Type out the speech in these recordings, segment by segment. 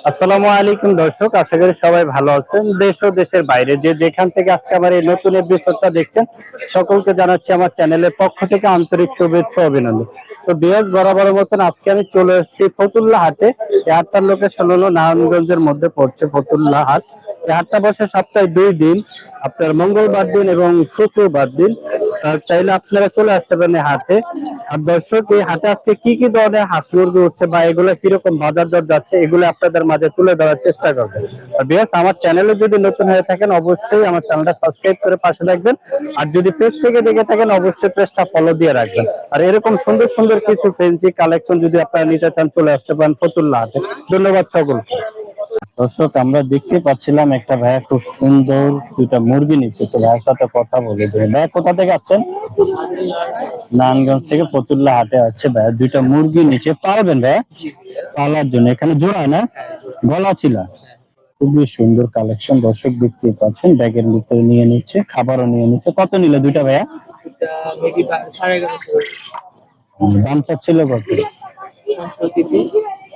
আসসালামু আলাইকুম দর্শক, আশা করি সবাই ভালো আছেন। দেশ ও দেশের বাইরে যে যেখান থেকে আজকে আমার এই নতুন এপিসোডটা দেখছেন, সকলকে জানাচ্ছি আমার চ্যানেলের পক্ষ থেকে আন্তরিক শুভেচ্ছা ও অভিনন্দন। তো বিয়াস বরাবরের মতন আজকে আমি চলে এসেছি ফতুল্লা হাটে। এই হাটটার লোকেশন হলো নারায়ণগঞ্জের মধ্যে পড়ছে ফতুল্লা হাট। এই হাটটা বসে সপ্তাহে 2 দিন, আপনার মঙ্গলবার দিন এবং শুক্রবার দিন। চাইলে আপনারা চলে আসতে পারেন এই হাটে। আর দর্শক, এই হাটে আজকে কি কি ধরনের হাঁস মুরগি উঠছে বা এগুলো কিরকম বাজার দর যাচ্ছে, এগুলো আপনাদের মাঝে তুলে ধরার চেষ্টা করবেন। আর বিয়াস, আমার চ্যানেলে যদি নতুন হয়ে থাকেন অবশ্যই আমার চ্যানেলটা সাবস্ক্রাইব করে পাশে রাখবেন। আর যদি পেজ থেকে দেখে থাকেন অবশ্যই পেজটা ফলো দিয়ে রাখবেন। আর এরকম সুন্দর সুন্দর কিছু ফেন্সি কালেকশন যদি আপনারা নিতে চান চলে আসতে পারেন ফতুল্লা হাটে। ধন্যবাদ সকলকে। দর্শক, আমরা দেখতে পাচ্ছিলাম একটা ভাইয়া খুব সুন্দর দুইটা মুরগি নিচ্ছে। তো ভাইয়ের সাথে কথা বলে দেবে। ভাইয়া কোথা থেকে আসছেন? নারায়ণগঞ্জ থেকে ফতুল্লা হাটে আছে ভাইয়া, দুইটা মুরগি নিচে পারবেন ভাইয়া পালার জন্য? এখানে জোড়ায় না, গলা ছিল। খুবই সুন্দর কালেকশন দর্শক, দেখতেই পাচ্ছেন। ব্যাগের ভিতরে নিয়ে নিচ্ছে, খাবারও নিয়ে নিচ্ছে। কত নিলে দুইটা ভাইয়া? দাম চাচ্ছিল কত?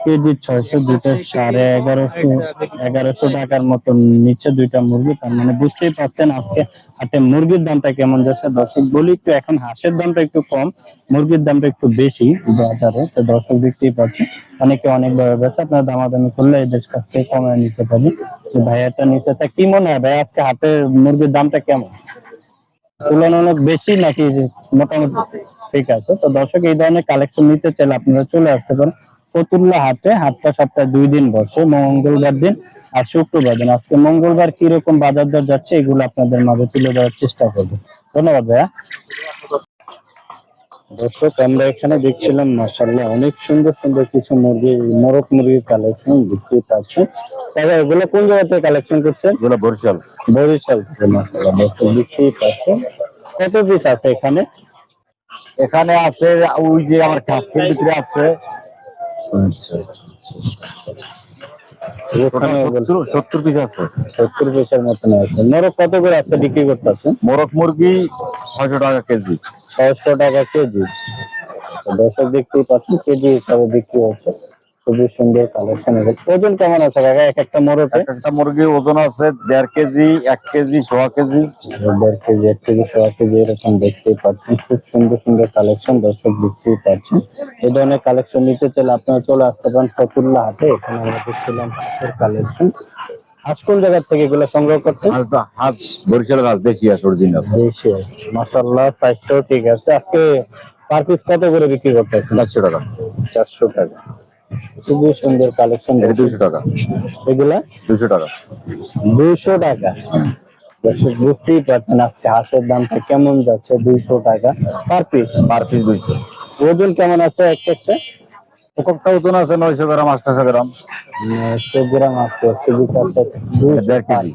কেজি 600, দুইটা 1150, 1100 টাকার মতন নিচ্ছে দুইটা মুরগি। তার মানে বুঝতেই পারছেন আজকে হাটে মুরগির দামটা কেমন যাচ্ছে। দর্শক বলি একটু, এখন হাঁসের দামটা একটু কম, মুরগির দামটা একটু বেশি বাজারে। তো দর্শক দেখতেই পাচ্ছেন, অনেকে অনেকভাবে বেছে। আপনার দামাদামি করলে এদের কাছ থেকে কমায় নিতে পারবেন। ভাইয়াটা নিতে তা কি মনে হয় ভাই, আজকে হাটের মুরগির দামটা কেমন? তুলনামূলক বেশি নাকি মোটামুটি ঠিক আছে? তো দর্শক, এই ধরনের কালেকশন নিতে চাইলে আপনারা চলে আসতে পারেন ফতুল্লা হাটে। হাটটা সপ্তাহে 2 দিন বসে, মঙ্গলবার দিন আর শুক্রবার দিন। আজকে মঙ্গলবার কিরকম বাজার দর যাচ্ছে এগুলো আপনাদের মাঝে তুলে দেওয়ার চেষ্টা করবো। ধন্যবাদ ভাইয়া। দর্শক, আমরা এখানে দেখছিলাম মাশাআল্লাহ অনেক সুন্দর সুন্দর কিছু মুরগি, মোরগ মুরগির কালেকশন দেখতে পাচ্ছেন। তবে এগুলো কোন জায়গা থেকে কালেকশন করছেন? এগুলো বরিশাল। বরিশাল থেকে। মাশাআল্লাহ দর্শক দেখতেই পাচ্ছেন। কত পিস আছে এখানে? এখানে আছে ওই যে আমার কাছের ভিতরে আছে আচ্ছা, ওখানে 70 পিস আছে। 70 পিসের মতন আছে। মোরগ কত করে আছে বিক্রি করতেছেন? মোরগ মুরগি 600 টাকা কেজি। 600 টাকা কেজি। দর্শক দেখতেই পাচ্ছেন, কেজি হিসাবে বিক্রি হচ্ছে। খুবই সুন্দর কালেকশন। ওজন কেমন আছে কাকা এক একটা মোরগে? একটা মুরগি ওজন আছে 1.5 KG, 1 KG, 1.5 KG. 1.5 KG, 1 KG, 1.5 KG এরকম দেখতেই পাচ্ছেন। খুব সুন্দর সুন্দর কালেকশন দর্শক দেখতেই পাচ্ছেন। এই ধরনের কালেকশন নিতে চাইলে আপনারা চলে আসতে পারেন ফতুল্লা হাটে। এখানে আমরা দেখছিলাম হাটের কালেকশন। হাঁস কোন জায়গা থেকে এগুলো সংগ্রহ করছেন? হাঁস বরিশালের হাঁস, দেশি হাঁস, অরিজিনাল। দেশি হাঁস, মাশাআল্লাহ সাইজটাও ঠিক আছে। আজকে পার পিস কত করে বিক্রি করতেছেন? 400 টাকা। 400 টাকা। খুবই সুন্দর কালেকশন। এটা 200 টাকা। এগুলা 200 টাকা। 200 টাকা। দর্শক বুঝতেই পারছেন আজকে হাঁসের দামটা কেমন যাচ্ছে। 200 টাকা পার পিস। Per piece 200। ওজন কেমন আছে এক একটা? একটা ওজন আছে 900 গ্রাম, 800 গ্রাম। 900 গ্রাম আছে, কেজি কাটতে 1.5 কেজি।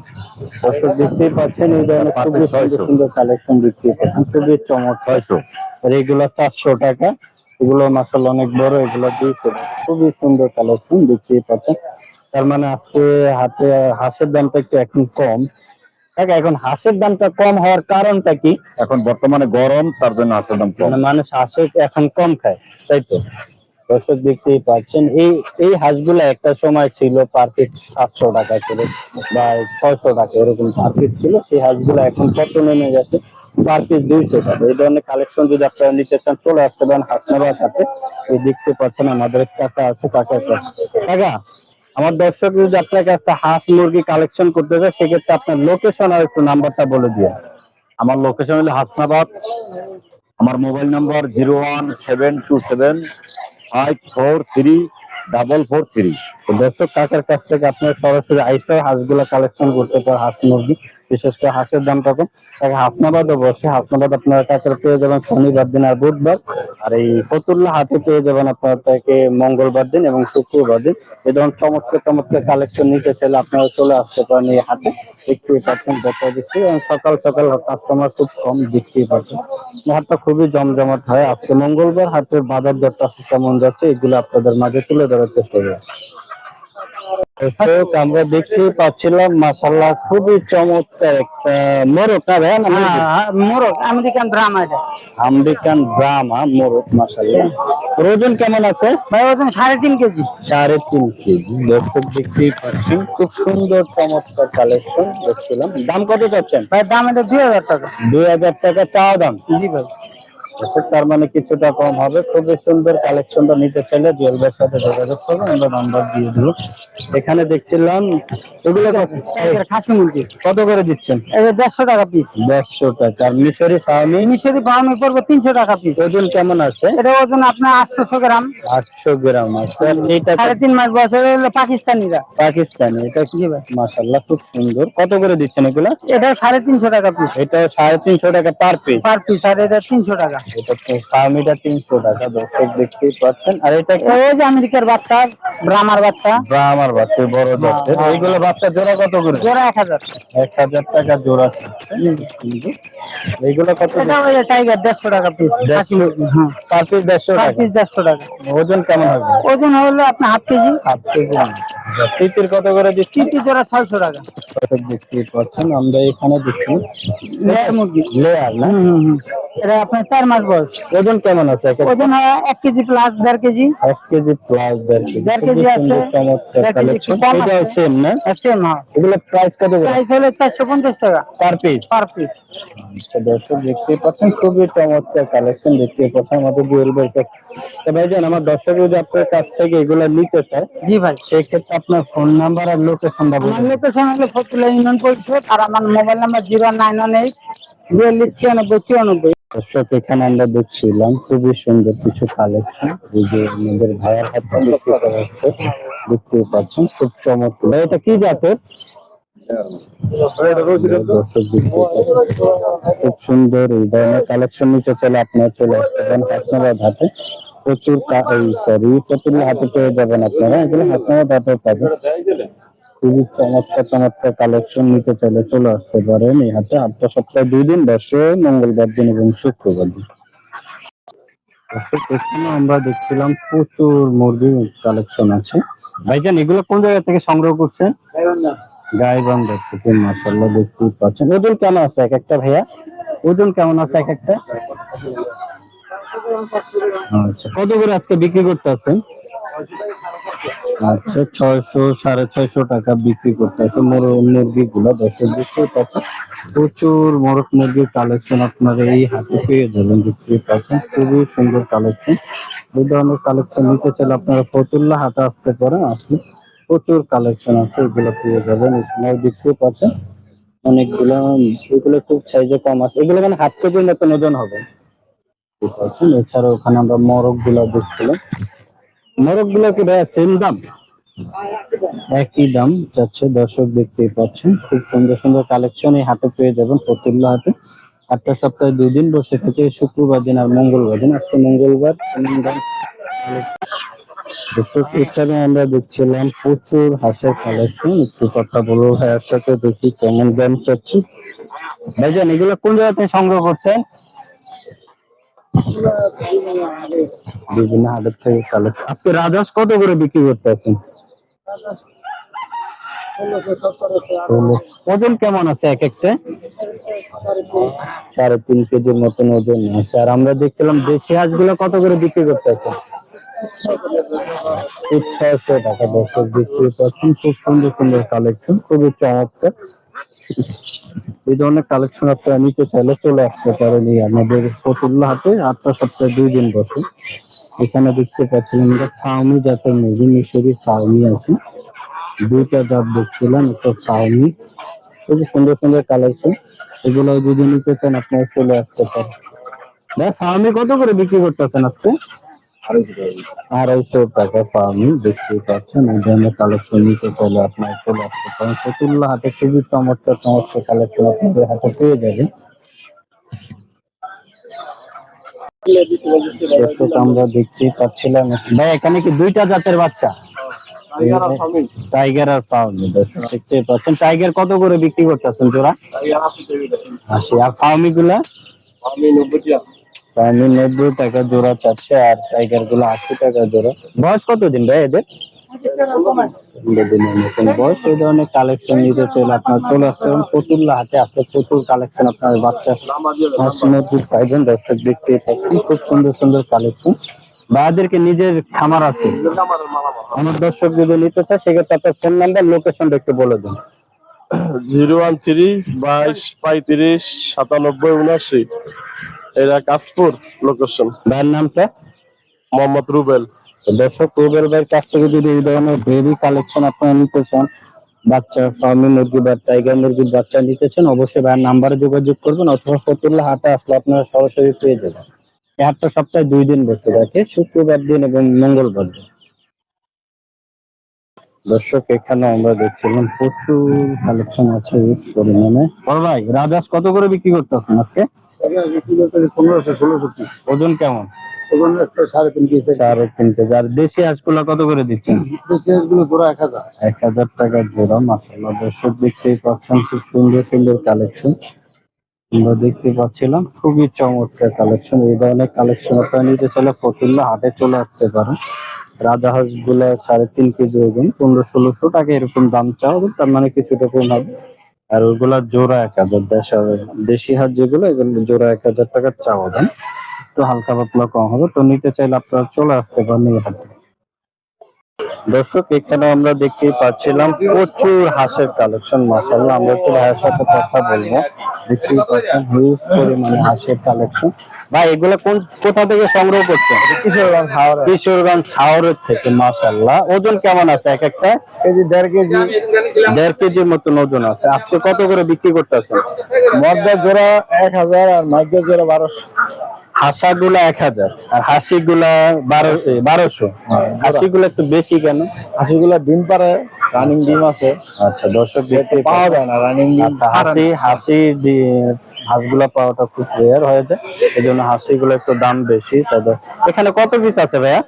দর্শক দেখতেই পাচ্ছেন এই ধরনের খুবই সুন্দর সুন্দর কালেকশন দেখতেই পাচ্ছেন। খুবই চমৎকার। 600। আর এগুলো 400 টাকা। এগুলো মাশাআল্লাহ অনেক বড়, এগুলো 200 টাকা। খুবই সুন্দর কালেকশন দেখতেই পাচ্ছেন। তার মানে আজকে হাতে হাঁসের দামটা একটু এখন কম। এখন হাঁসের দামটা কম হওয়ার কারণটা কি? এখন বর্তমানে গরম, তার জন্য হাঁসের দাম কম। মানে মানুষ হাঁসের এখন কম খায়, তাই তো? দর্শক দেখতেই পাচ্ছেন, এই এই হাঁসগুলো একটা সময় ছিল পার পিস 700 টাকা করে বা 600 টাকা এরকম পার পিস ছিল। সেই হাঁসগুলো এখন কত নেমে গেছে, পার পিস 200 টাকা। এই ধরনের কালেকশন যদি আপনারা নিতে চান চলে আসতে পারেন হাসনাবাদ হাটে। এই দেখতে পাচ্ছেন আমাদের কাকা আছে, কাকার কাছে। কাকা, আমার দর্শক যদি আপনার কাছে হাঁস মুরগি কালেকশন করতে চায় সেক্ষেত্রে আপনার লোকেশন আর একটু নাম্বারটা বলে দিয়ে। আমার লোকেশন হলো হাসনাবাদ। আমার মোবাইল নাম্বার 01727543443। তো দর্শক, কাকার কাছ থেকে আপনার সরাসরি আইসা হাঁসগুলা কালেকশন করতে পারেন, হাঁস মুরগি। বিশেষ করে হাঁসের দামটা কম। কাকা হাসনাবাদও বসে। হাসনাবাদ আপনারা কাকার পেয়ে যাবেন শনিবার দিন আর বুধবার। আর এই ফতুল্লা হাটে পেয়ে যাবেন আপনার তাকে মঙ্গলবার দিন এবং শুক্রবার দিন। এই ধরনের চমৎকার চমৎকার কালেকশন নিতে চাইলে আপনারা চলে আসতে পারেন এই হাটে। দেখতেই পাচ্ছেন দেখা দিচ্ছি, এবং সকাল সকাল কাস্টমার খুব কম দেখতেই পাচ্ছেন। হাটটা খুবই জমজমাট হয়। আজকে মঙ্গলবার হাটের বাজার দরটা কেমন যাচ্ছে এগুলো আপনাদের মাঝে তুলে ধরার চেষ্টা করব। দর্শক আমরা দেখতে পাচ্ছিলাম মাশাআল্লাহ খুবই চমৎকার একটা মোরগ না ভাই না মুরগি? মোরগ আমেরিকান ড্রামা এটা আমেরিকান ব্রাহ্মা মোরগ মাশাআল্লাহ। ওর ওজন কেমন আছে? ভাই ওজন 3.5 কেজি। 3.5 কেজি। দর্শক দেখতেই পাচ্ছেন খুব সুন্দর চমৎকার কালেকশন দেখছিলাম। দাম কত চাচ্ছেন? ভাই দাম এটা 2000 টাকা। 2000 টাকা চাওয়া দাম। জি ভাই। আচ্ছা, তার মানে কিছুটা কম হবে। খুবই সুন্দর কালেকশনটা নিতে চাইলে জুয়েল ভাইয়ের সাথে যোগাযোগ করবেন, আমরা নাম্বার দিয়ে দেবো। এখানে দেখছিলাম এগুলো টাইগার খাসি মুরগি কত করে দিচ্ছেন? এটা 150 টাকা পিস। 150 টাকা। আর মিশরি ফার্মি মিশরি ফার্মে পড়বে 300 টাকা পিস। ওজন কেমন আছে? এটা ওজন আপনার 800 গ্রাম। 800 গ্রাম আছে। আর এইটা 3.5 মাস বয়স হলো পাকিস্তানিরা। পাকিস্তানি, এটা কি ভাই? মাশাআল্লাহ খুব সুন্দর। কত করে দিচ্ছেন এগুলো? এটা 350 টাকা পিস। এটা 350 টাকা পার পিস। Per piece. আর এটা 300 টাকা। এটা তো ফার্মিটা 300 টাকা। দর্শক দেখতেই পাচ্ছেন। আর এটা কি? ওই যে আমেরিকার বাচ্চা, ব্রাহ্মার বাচ্চা। ব্রাহ্মার বাচ্চা বড় জাতের। এইগুলো বাচ্চা জোড়া কত করে? জোড়া 1000। 1000 টাকা জোড়া। এইগুলো কত? এটা ওই টাইগার 150 টাকা পিস। খাসি মুরগি। হ্যাঁ। পার পিস 150 পার টাকা। পিস 150 টাকা। ওজন কেমন হবে? ওজন হলো আপনার হাফ কেজি। Half KG. তিতির কত করে দিচ্ছি? চিটি জোড়া 600 টাকা। দর্শক দেখতেই পাচ্ছেন আমরা এখানে দেখি লেয়ার মুরগি। লেয়ার না? এটা আপনার 4 মাস বয়স। ওজন কেমন আছে? ওজন হয় 1 KG plus 1.5 KG. 1 KG plus 1.5 1.5 KG. KG আছে। চমৎকার 1.5 কেজি একটু কালেকশন। কম এটা আছে। সেম না? সেম হ্যাঁ। এগুলো প্রাইস কত করে? প্রাইস হলো 450 টাকা পার পিস। Per piece. দর্শক দেখতেই পাচ্ছেন খুবই চমৎকার কালেকশন দেখতেই পাচ্ছেন আমাদের জুয়েল ভাই কাছে। তো ভাইজান আমার দর্শক যদি আপনার কাছ থেকে এগুলো নিতে চায় জি ভাই। সেক্ষেত্রে আপনার ফোন নাম্বার আর লোকেশনটা আমার বলুন। লোকেশন হলো ফতুল্লা ইউনিয়ন পরিষদ আর আমার মোবাইল নাম্বার 0998 4296 94। দর্শক এখানে আমরা দেখছিলাম খুবই সুন্দর কিছু কালেকশন, এই যে আমাদের ভাইয়ার হাতে বিক্রি করা হচ্ছে দেখতেই পাচ্ছেন খুব চমৎকার। ভাই এটা কি জাতের? দর্শক দেখতে পাচ্ছেন খুব সুন্দর এই ধরনের কালেকশন নিতে চাইলে আপনারা চলে আসতে পারেন হাসনাবাদ হাটে। প্রচুর ফতুল্লা হাটে পেয়ে যাবেন আপনারা, এগুলো হাসনাবাদ হাটে পাবেন। খুবই চমৎকার চমৎকার কালেকশন নিতে চাইলে চলে আসতে পারেন এই হাটে। হাটটা সপ্তাহে 2 দিন বসে, মঙ্গলবার দিন এবং শুক্রবার দিন। এখানে আমরা দেখছিলাম প্রচুর মুরগির কালেকশন আছে। ভাইজান এগুলো কোন জায়গা থেকে সংগ্রহ করছেন? গাইবান্ধা থেকে। মাশাআল্লাহ দেখতেই পাচ্ছেন। ওজন কেমন আছে এক একটা ভাইয়া? ওজন কেমন আছে এক একটা? আচ্ছা, কত করে আজকে বিক্রি করতে আছেন? আচ্ছা, 600 650 টাকা বিক্রি করতে আছে মুরগি গুলো। দর্শক দেখতেই পাচ্ছেন প্রচুর মোরগ মুরগির কালেকশন আপনারা এই হাটে পেয়ে যাবেন। দেখতেই পাচ্ছেন খুবই সুন্দর কালেকশন। এই ধরনের কালেকশন নিতে চাইলে আপনারা ফতুল্লা হাটে আসতে পারেন। আসলে প্রচুর কালেকশন আছে, এগুলো পেয়ে যাবেন। এখানে দেখতে পাচ্ছেন অনেকগুলো, এগুলো খুব সাইজে কম আছে। এগুলো মানে হাফ কেজির মতন ওজন হবে। ঠিক আছে। এছাড়া ওখানে আমরা মোরগ গুলো দেখছিলাম। মোরগ গুলো কি ভাইয়া সেম দাম? একই দাম যাচ্ছে। দর্শক দেখতেই পাচ্ছেন খুব সুন্দর সুন্দর কালেকশন এই হাটে পেয়ে যাবেন ফতুল্লা হাটে। হাটটা সপ্তাহে 2 দিন বসে থাকে, শুক্রবার দিন আর মঙ্গলবার দিন। আজকে মঙ্গলবার। এখানে আমরা দেখছিলাম প্রচুর হাঁসের কালেকশন। একটু কথা বলবো ভাইয়ের সাথে, দেখি কেমন দাম চাচ্ছি। ভাইজান এগুলো কোন জায়গা থেকে সংগ্রহ করছেন? বিভিন্ন হাটের থেকে কালেকশন। আজকে রাজহাঁস কত করে বিক্রি করতে আছেন? ওজন কেমন আছে এক একটা? 3.5 কেজির মতন ওজন আছে। আর আমরা দেখছিলাম দেশি হাঁস গুলো কত করে বিক্রি করতে আছে? 600 টাকা। দর্শক বিক্রি করছেন খুব সুন্দর সুন্দর কালেকশন, খুবই চমৎকার। এই ধরনের কালেকশন আপনারা নিতে চাইলে চলে আসতে পারেন এই আমাদের ফতুল্লা হাটে। হাটটা সপ্তাহে 2 দিন বসে। এখানে দেখতে পাচ্ছেন আমরা ফার্মি জাতের মুরগি, মিশরি ফার্মি আছে। 2টা জাত দেখছিলাম, একটা ফার্মি। খুবই সুন্দর সুন্দর কালেকশন, এগুলো যদি নিতে চান আপনারা চলে আসতে পারেন। ভাই ফার্মি কত করে বিক্রি করতেছেন আজকে? 250 টাকা ফার্মি। দেখতে পাচ্ছেন এই ধরনের কালেকশন নিতে চাইলে আপনারা চলে আসতে পারেন ফতুল্লা হাটে। খুবই চমৎকার চমৎকার কালেকশন আপনাদের হাতে পেয়ে যাবেন। দর্শক আমরা দেখতেই পাচ্ছিলাম ভাই এখানে কি 2টা জাতের বাচ্চা? টাইগার আর ফার্মি। দর্শক দেখতে পাচ্ছেন টাইগার কত করে বিক্রি করতেছেন জোড়া? 80। আর ফার্মি গুলা? ফার্মি 90 টাকা জোড়া চাচ্ছে, আর টাইগার গুলো 80 টাকা জোড়া। বয়স কতদিন ভাই এদের? দিনের নতুন বয়স এই ধরনের কালেকশন নিতে চাইলে আপনার চলে আসতে পারেন ফতুল্লা হাটে। আপনার প্রচুর কালেকশন আপনার বাচ্চা হাঁস মুরগি পাইবেন। দর্শক দেখতে পাচ্ছেন খুব সুন্দর সুন্দর কালেকশন। ভাইয়াদেরকে নিজের খামার আছে। আমার দর্শক যদি নিতে চায় সেক্ষেত্রে আপনার ফোন নাম্বার লোকেশনটা একটু বলে দিন। 013-22-35-97-79। এটা কাশপুর লোকেশন। ভাইয়ের নামটা? মোহাম্মদ রুবেল। তো দর্শক রুবেল ভাইয়ের কাছ থেকে যদি এই ধরনের বেবি কালেকশন আপনারা নিতে চান, বাচ্চা ফার্মি মুরগি বা টাইগার মুরগির বাচ্চা নিতে চান, অবশ্যই ভাইয়ের নাম্বারে যোগাযোগ করবেন অথবা ফতুল্লা হাটে আসলে আপনারা সরাসরি পেয়ে যাবেন। এই হাটটা সপ্তাহে 2 দিন বসে থাকে, শুক্রবার দিন এবং মঙ্গলবার দিন। দর্শক এখানে আমরা দেখছিলাম প্রচুর কালেকশন আছে ইউজ পরিমাণে। বড় ভাই রাজহাঁস কত করে বিক্রি করতেছেন আজকে? 1500-1600 পিস। ওজন কেমন? ওজন একটা 3.5 কেজি। 3.5 কেজি। আর দেশি হাঁসগুলো কত করে দিচ্ছেন? দেশি হাঁসগুলো জোড়া 1000। 1000 টাকা জোড়া। মাশাআল্লাহ দর্শক দেখতেই পাচ্ছেন খুব সুন্দর সুন্দর কালেকশন আমরা দেখতে পাচ্ছিলাম। খুবই চমৎকার কালেকশন। এই ধরনের কালেকশন আপনারা নিতে চাইলে ফতুল্লা হাটে চলে আসতে পারেন। রাজহাঁস গুলা 3.5 কেজি ওজন 1500-1600 টাকা এরকম দাম চাওয়া হবে, তার মানে কিছুটা কম হবে। আর ওগুলা জোড়া 1000। দেশি হাঁস যেগুলো এগুলো জোড়া 1000 টাকা চাওয়া দাম, তো হালকা পাতলা কম হবে। তো নিতে চাইলে আপনারা চলে আসতে পারেন এই হাটে। দর্শক এখানে আমরা দেখতেই পাচ্ছিলাম প্রচুর হাঁসের কালেকশন। মাশাআল্লাহ আমরা একটু ভাইয়ের সাথে কথা বলবো। দেখতেই পাচ্ছেন হিউজ পরিমাণে হাঁসের কালেকশন। ভাই এগুলো কোথা থেকে সংগ্রহ করছেন? কিশোরগঞ্জ হাওরের থেকে। মাশাআল্লাহ ওজন কেমন আছে এক একটা? KG 1.5 KG. 1.5 কেজির মতন ওজন আছে। আজকে কত করে বিক্রি করতেছেন? মর্দা জোড়া 1000 আর মাইকেল জোড়া 1200। হাঁসাগুলা 1000 আর হাসিগুলা 1200। হাসিগুলা একটু বেশি কেন? হাঁসগুলা ডিম পারে, রানিং ডিম আছে। আচ্ছা দর্শক দেখতে পাওয়া যায় না রানিং ডিম। হাঁসগুলা পাওয়াটা খুব রেয়ার হয়ে যায়, এই জন্য হাঁসিগুলো একটু দাম বেশি। তবে এখানে কত পিস আছে ভাইয়া?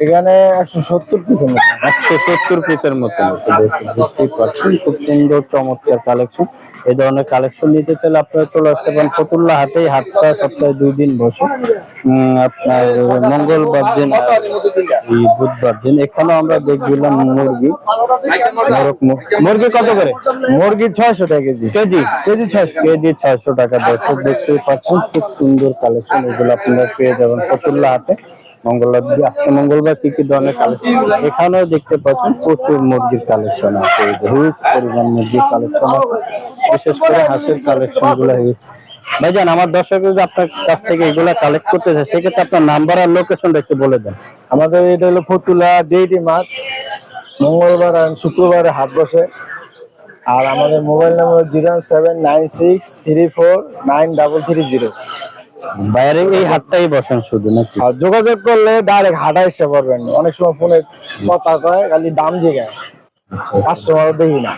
এখানে 170 পিসের মতো। 170 পিসের মতো। দেখতেই পাচ্ছেন খুব সুন্দর চমৎকার কালেকশন। এই ধরনের কালেকশন নিতে চাইলে আপনারা চলে আসতে পারেন ফতুল্লা হাটে। হাটটা সপ্তাহে 2 দিন বসে, আপনার মঙ্গলবার দিন আর এই বুধবার দিন। এখানে আমরা দেখছিলাম মুরগি। মুরগি কত করে? মুরগি 600 টাকা কেজি। কেজি 600 টাকা। দর্শক দেখতেই পাচ্ছেন খুব সুন্দর কালেকশন। এগুলো আপনারা পেয়ে যাবেন ফতুল্লা হাটে মঙ্গলবার দিন। আজকে মঙ্গলবার কি কি ধরনের কালেকশন এখানেও দেখতে পাচ্ছেন প্রচুর মুরগির কালেকশন আছে। হিউজ পরিমাণ মুরগির কালেকশন আছে, বিশেষ করে হাঁসের কালেকশন গুলো হিউজ। ভাইজান আমার দর্শক যদি আপনার কাছ থেকে এগুলা কালেক্ট করতে চায় সেক্ষেত্রে আপনার নাম্বার আর লোকেশনটা একটু বলে দেন। আমাদের এটা হলো ফতুল্লা ডেইলি মাছ, মঙ্গলবার আর শুক্রবারে হাট বসে। আর আমাদের মোবাইল নাম্বার 07963493330। বাইরে এই হাটটাই বসেন শুধু নাকি? আর যোগাযোগ করলে ডাইরেক্ট হাটা এসে পারবেন। অনেক সময় ফোনে কথা কয়, খালি দাম জিগায়, কাস্টমার দেখি না।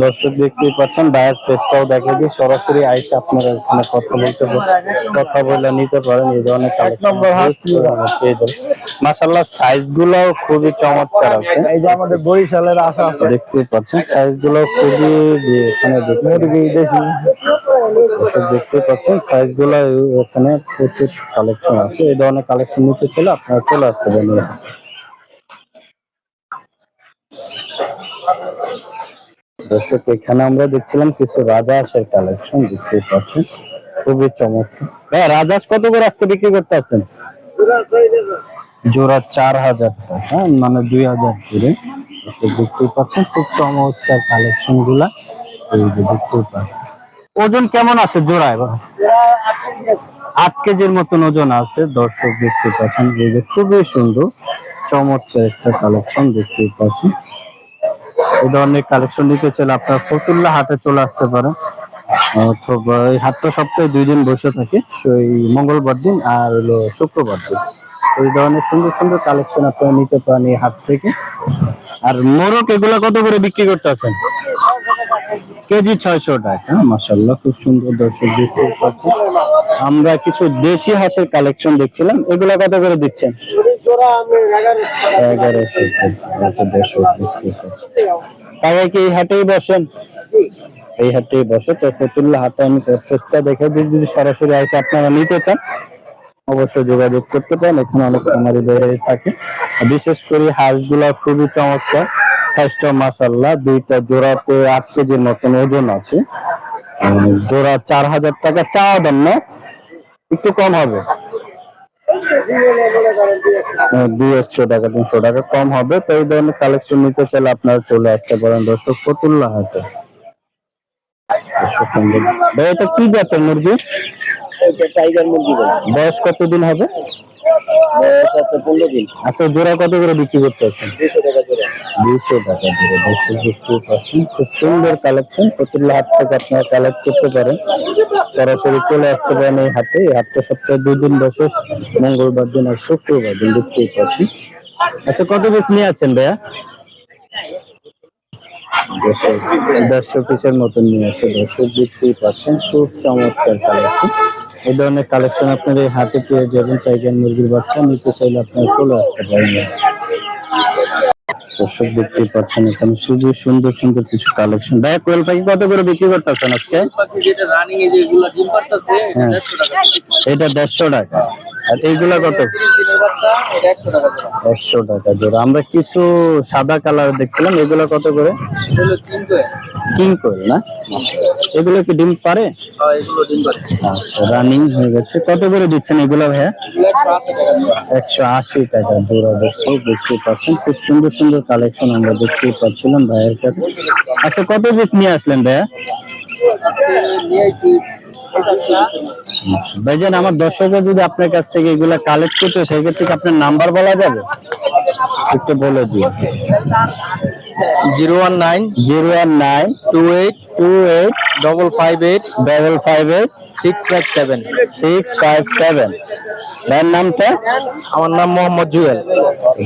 দর্শক দেখতেই পাচ্ছেন ভাইয়ের পেজটাও দেখে দিই, সরাসরি আইসা আপনারা এখানে কথা বলে নিতে পারেন। এই ধরনের মাশাআল্লাহ সাইজ গুলো খুবই চমৎকার আছে। এই যে আমাদের বরিশালের আশা আছে, দেখতেই পাচ্ছেন সাইজ গুলো খুবই এখানে দেখতে পাচ্ছেন সাইজ গুলো এখানে প্রচুর কালেকশন আছে। এই ধরনের কালেকশন নিতে চলে আপনারা চলে আসতে পারেন। দর্শক এখানে আমরা দেখছিলাম কিছু রাজহাঁসের কালেকশন। দেখতে পাচ্ছেন খুবই চমৎকার। ভাই রাজহাঁস কত করে আজকে বিক্রি করতে আছেন? জোড়া 4000 টাকা, মানে 2000 করে। দেখতে পাচ্ছেন খুব চমৎকার কালেকশন গুলা। এই যে দেখতে পাচ্ছেন ওজন কেমন আছে জোড়ায়? 8 কেজির মতন ওজন আছে। দর্শক দেখতে পাচ্ছেন এই যে খুবই সুন্দর চমৎকার একটা কালেকশন দেখতে পাচ্ছেন। এই ধরনের কালেকশন নিতে চাইলে আপনারা ফতুল্লা হাটে চলে আসতে পারেন, অথবা এই হাটটা সপ্তাহে 2 দিন বসে থাকে, সেই মঙ্গলবার দিন আর হলো শুক্রবার দিন। এই ধরনের সুন্দর সুন্দর কালেকশন আপনারা নিতে পারেন এই হাট থেকে। আর মোরগ এগুলা কত করে বিক্রি করতে আছেন? কেজি 600 টাকা। মাশাআল্লাহ খুব সুন্দর। দর্শক দেখতে পাচ্ছেন আমরা কিছু দেশি হাঁসের কালেকশন দেখছিলাম, এগুলা কত করে দিচ্ছেন? 1100 টাকা। কি এই হাটেই বসেন? এই হাটেই বসে। তো ফতুল্লা হাটে আমি চেষ্টা দেখে যদি সরাসরি এসে আপনারা নিতে চান অবশ্যই যোগাযোগ করতে পারেন, এখানে অনেক খামারি বেড়ে থাকে। আর বিশেষ করে হাঁসগুলা খুবই চমৎকার, স্বাস্থ্য মাশাআল্লাহ। দুইটা জোড়াতে 8 কেজির মতন ওজন আছে। জোড়া 4000 টাকা চাওয়া দাম না, একটু কম হবে, 200 টাকা 300 টাকা কম হবে। তো এই ধরনের কালেকশন নিতে চাইলে আপনারা চলে আসতে পারেন দর্শক ফতুল্লা হাটে। ভাই এটা কি জাতের মুরগি? টাইগার মুরগি বলে। বয়স কতদিন হবে? বয়স আছে 15 দিন। আচ্ছা, জোড়া কত করে বিক্রি করতে আছেন? 200 টাকা জোড়া। 200 টাকা জোড়া। দর্শক দেখতে পাচ্ছেন খুব সুন্দর কালেকশন, ফতুল্লা হাট থেকে আপনারা কালেক্ট করতে পারেন। সরাসরি চলে আসতে পারেন এই হাটে। এই হাটটা সপ্তাহে 2 দিন বসে, মঙ্গলবার দিন আর শুক্রবার দিন। দেখতেই পাচ্ছি। আচ্ছা, কত পিস নিয়ে আছেন ভাইয়া? 150 পিসের মতন নিয়ে আসে। দর্শক দেখতেই পাচ্ছেন খুব চমৎকার কালেকশন। এই ধরনের কালেকশন আপনার এই হাতে পেয়ে যাবেন। টাইগার মুরগির বাচ্চা নিতে চাইলে আপনারা চলে আসতে পারেন। দর্শক দেখতেই পাচ্ছেন এখানে খুবই সুন্দর সুন্দর কিছু কালেকশন। ভাইয়া কোয়েল পাখি কত করে বিক্রি করতেছেন আজকে? যেটা রানিং এ যেগুলো ডিম পারতেছে হ্যাঁ, এটা 150 টাকা। আর এইগুলা কত? দিনের বাচ্চা এটা 100 টাকা জোড়া। 100 টাকা জোড়া। আমরা কিছু সাদা কালার দেখছিলাম, এগুলো কত করে? এগুলো কিনতে কিং কোয়েল না? এগুলো কি ডিম পারে? এগুলো ডিম পারে। আচ্ছা, রানিং হয়ে গেছে। কত করে দিচ্ছেন এগুলো ভাইয়া? 180 টাকা জোড়া। দেখতে পাচ্ছেন খুব সুন্দর সুন্দর কালেকশন আমরা দেখতে পাচ্ছিলাম ভাইয়ের কাছে। আচ্ছা, কত পিস নিয়ে আসলেন ভাইয়া? নিয়ে আইছি ভাইজান, আমার দর্শকরা যদি আপনার কাছ থেকে এগুলা কালেক্ট করতে, সেক্ষেত্রে কি আপনার নাম্বার বলা যাবে? একটু বলে দিন। 019 019 28 28 558 558 657। 657। ভাইয়ের নামটা? আমার নাম মোহাম্মদ জুয়েল।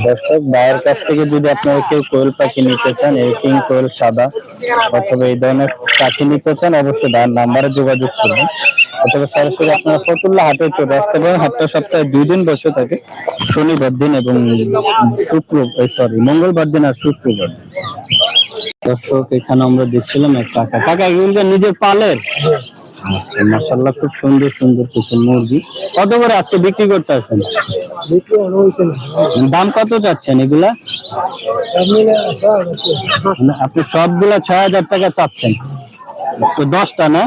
দর্শক, ভাইয়ের কাছ থেকে যদি আপনারা কেউ কোয়েল পাখি নিতে চান, এই কিং কোয়েল সাদা অথবা এই ধরনের পাখি নিতে চান, অবশ্যই ভাইয়ের নাম্বারে যোগাযোগ করবেন। অথবা সরাসরি আপনারা ফতুল্লা হাটে চলে আসতে পারেন। হাটটা সপ্তাহে 2 দিন বসে থাকে, শনিবার দিন এবং মঙ্গলবার দিন আর শুক্রবার। দর্শক, এখানে আমরা দেখছিলাম এক কাকা। কাকা এগুলো নিজের পালের? আচ্ছা, মাশাআল্লাহ, খুব সুন্দর সুন্দর কিছু মুরগি। কত করে আজকে বিক্রি করতে আছেন? দাম কত চাচ্ছেন এগুলা? আপনি সবগুলা 6000 টাকা চাচ্ছেন তো? 10টা না?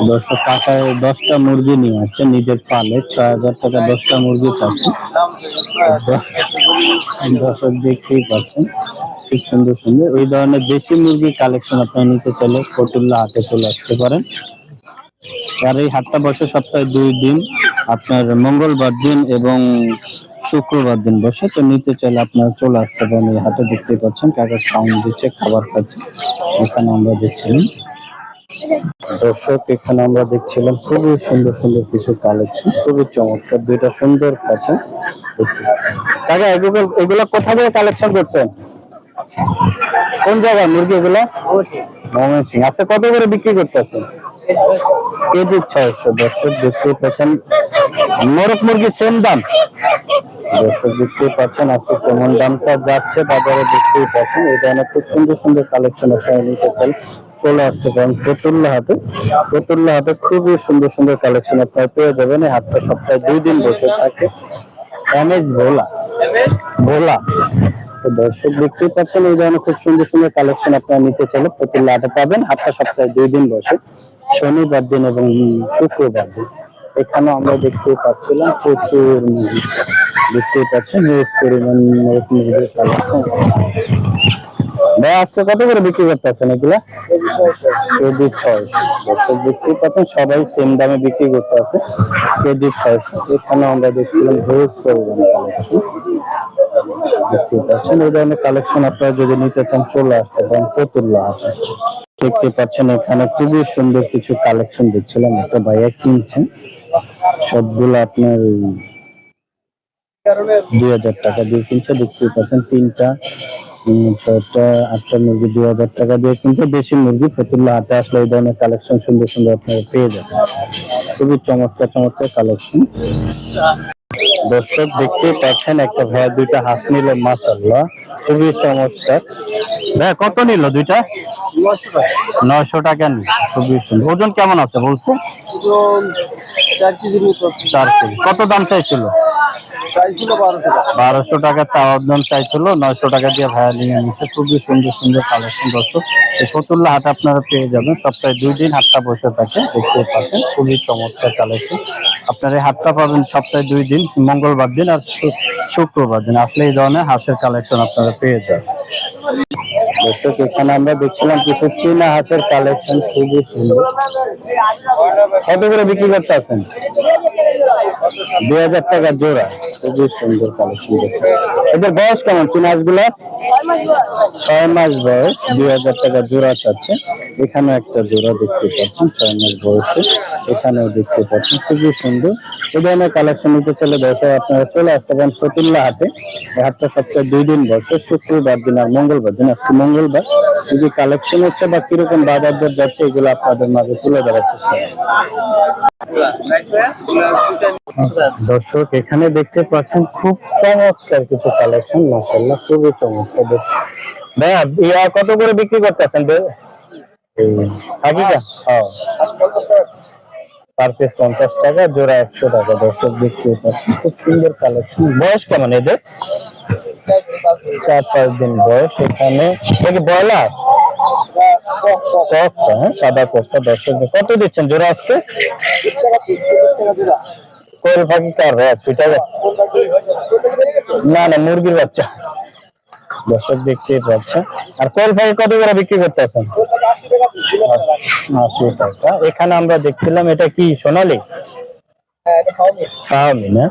10 টাকায় 10টা মুরগি নিয়ে আসছে নিজের পালে, 6000 টাকা 10টা মুরগি চাচ্ছে। দর্শক দেখতেই পাচ্ছেন খুব সুন্দর সুন্দর এই ধরনের দেশি মুরগির কালেকশন আপনারা নিতে চাইলে ফতুল্লা হাটে চলে আসতে পারেন। আর এই হাটটা বসে সপ্তাহে 2 দিন, আপনার মঙ্গলবার দিন এবং শুক্রবার দিন বসে। তো নিতে চাইলে আপনারা চলে আসতে পারেন এই হাটে। দেখতেই পাচ্ছেন কাকা খাওয়ান দিচ্ছে, খাবার খাচ্ছে। এখানে আমরা দেখছিলাম দর্শক, এখানে আমরা দেখছিলাম খুবই সুন্দর সুন্দর কিছু কালেকশন, খুবই চমৎকার। দুইটা সুন্দর কাছে। কাকা এগুলো কোথা থেকে কালেকশন করছেন? কোন জায়গায় মুরগি এগুলো? ময়মনসিংহ। আচ্ছা, কত করে বিক্রি করতেছেন? কেজি 600। দর্শক দেখতে পাচ্ছেন মোরগ মুরগি সেম দাম। দর্শক দেখতে পাচ্ছেন আজকে কেমন দামটা যাচ্ছে বাজারে, দেখতেই পাচ্ছেন। এই ধরনের খুব সুন্দর সুন্দর কালেকশন আপনারা নিতে চান, চলে আসতে পারেন ফতুল্লা হাটে। ফতুল্লা হাটে খুবই সুন্দর সুন্দর কালেকশন আপনারা পেয়ে যাবেন। এই হাটটা সপ্তাহে 2 দিন বসে থাকে। ভোলা। তো দর্শক দেখতেই পাচ্ছেন এই ধরনের খুব সুন্দর সুন্দর কালেকশন আপনারা নিতে চাইলে ফতুল্লা হাটে পাবেন। হাটটা সপ্তাহে 2 দিন বসে, শনিবার দিন এবং শুক্রবার দিন। এখানে আমরা দেখতেই পাচ্ছিলাম প্রচুর মুরগি, দেখতেই পাচ্ছেন হিউজ পরিমাণ মুরগির কালেকশন। ভাই আজকে কত করে বিক্রি করতেছেন এগুলা? কেজি 600। দর্শক দেখতেই পাচ্ছেন সবাই সেম দামে বিক্রি করতে আছে, কেজি 600। এখানে আমরা দেখছিলাম হিউজ পরিমাণ কালেকশন, দেখতে পাচ্ছেন। এই ধরনের কালেকশন আপনারা যদি নিতে চান চলে আসতে পারেন ফতুল্লা হাটে। দেখতে পাচ্ছেন এখানে খুবই সুন্দর কিছু কালেকশন দেখছিলাম, একটা ভাইয়া কিনছেন। সবগুলো আপনার 2000 টাকা দিয়ে কিনছে। দেখতে পাচ্ছেন 3টা 6টা 8টা মুরগি 2000 টাকা দিয়ে কিনছে। দেশি মুরগি ফতুল্লা হাটে আসলে এই ধরনের কালেকশন সুন্দর সুন্দর আপনারা পেয়ে যাবেন। খুবই চমৎকার চমৎকার কালেকশন। দর্শক দেখতে পাচ্ছেন একটা ভাইয়া 2টা হাঁস নিল, মাশাআল্লাহ খুবই চমৎকার। ভাইয়া কত নিল 2টা? 900 টাকা নিল। খুবই সুন্দর। ওজন কেমন আছে বলছে? 4 কেজির মতো 4 কেজি। কত দাম চাইছিল? চাইছিল 12 টাকা। 1200 টাকা চাওয়ার দাম চাইছিল, 900 টাকা দিয়ে ভাড়া নিয়ে নিচ্ছে। খুবই সুন্দর সুন্দর কালেকশন দর্শক। এই ফতুল্লা হাট আপনারা পেয়ে যাবেন, সপ্তাহে 2 দিন হাটটা বসে থাকে, দেখতে পাচ্ছেন খুবই চমৎকার কালেকশন। আপনারা এই হাটটা পাবেন সপ্তাহে 2 দিন, মঙ্গলবার দিন আর শুক্রবার দিন। আসলে এই ধরনের হাঁসের কালেকশন আপনারা পেয়ে যাবেন দর্শক। এখানে আমরা দেখছিলাম কিছু চীনা হাঁসের কালেকশন, খুবই সুন্দর। কত করে বিক্রি করতে আছেন? 2000 টাকা জোড়া, খুবই সুন্দর কালেকশন। এদের বয়স কেমন চীনা হাঁসগুলো? 6 মাস বয়স, 2000 টাকা জোড়া চাচ্ছে। এখানে একটা জোড়া দেখতে পাচ্ছেন 6 মাস বয়সে, এখানেও দেখতে পাচ্ছেন খুবই সুন্দর। এই ধরনের কালেকশন নিতে চলে দর্শক আপনারা চলে আসতে পারেন ফতুল্লা হাটে। এই হাটটা সপ্তাহে 2 দিন বসে, শুক্রবার দিন আর মঙ্গলবার দিন। আজকে মঙ্গলবার, যদি কালেকশন হচ্ছে বা কিরকম বাজার দর যাচ্ছে এগুলো আপনাদের মাঝে তুলে ধরার চেষ্টা করব। দর্শক এখানে দেখতে পাচ্ছেন খুব চমৎকার কিছু কালেকশন, মাশাআল্লাহ খুবই চমৎকার। ভাইয়া ইয়া কত করে বিক্রি করতেছেন? হাকিকা হ্যাঁ, পার পিস 50 টাকা, জোড়া 100 টাকা। দর্শক দেখতে পাচ্ছেন খুব সুন্দর কালেকশন। বয়স কেমন এদের? 4-5 দিন বয়স। এখানে ব্রয়লার কক্কা, হ্যাঁ সাদা কক্কা। দর্শক কত দিচ্ছেন জোড়া আজকে? কোয়েল পাখি কার ছুটে গেছে? না না, মুরগির বাচ্চা। দর্শক দেখতে পাচ্ছেন। আর কোয়েল পাখি কত করে বিক্রি করতেছেন? 80 টাকা। এখানে আমরা দেখছিলাম এটা কি সোনালী? ফার্মি না,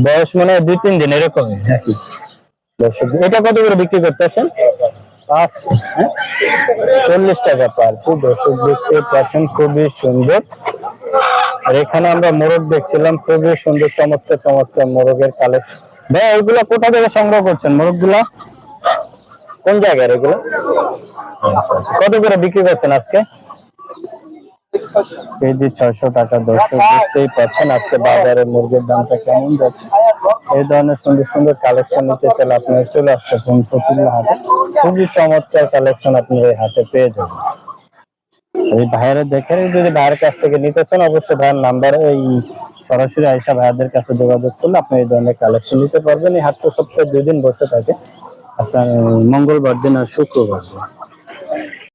বয়স মনে হয় 2-3 দিন এরকমই নাকি? দর্শক এটা কত করে বিক্রি করতেছেন? 40 টাকা পার পিস। দর্শক দেখতে পাচ্ছেন খুবই সুন্দর। আর এখানে আমরা মোরগ দেখছিলাম, খুবই সুন্দর চমৎকার চমৎকার মোরগের কালেকশন। ভাই এগুলা কোথা থেকে সংগ্রহ করছেন মোরগ গুলা? কোন জায়গায় এগুলো? কত করে বিক্রি করছেন আজকে? কেজি 600 টাকা। দর্শক বুঝতেই পারছেন আজকে বাজারে মুরগির দামটা কেমন যাচ্ছে। এই ধরনের সুন্দর সুন্দর কালেকশন নিতে চাইলে আপনারা চলে আসতে পারেন ফতুল্লা হাটে। খুবই চমৎকার কালেকশন আপনি এই হাটে পেয়ে যাবেন। এই ভাইয়েরা দেখেন, যদি ভাইয়ের কাছ থেকে নিতে চান অবশ্যই ভাইয়ের নাম্বারে এই সরাসরি আইসা ভাইয়াদের কাছে যোগাযোগ করলে আপনি এই ধরনের কালেকশন নিতে পারবেন। এই হাটটা সপ্তাহে 2 দিন বসে থাকে, আপনার মঙ্গলবার দিন আর শুক্রবার দিন।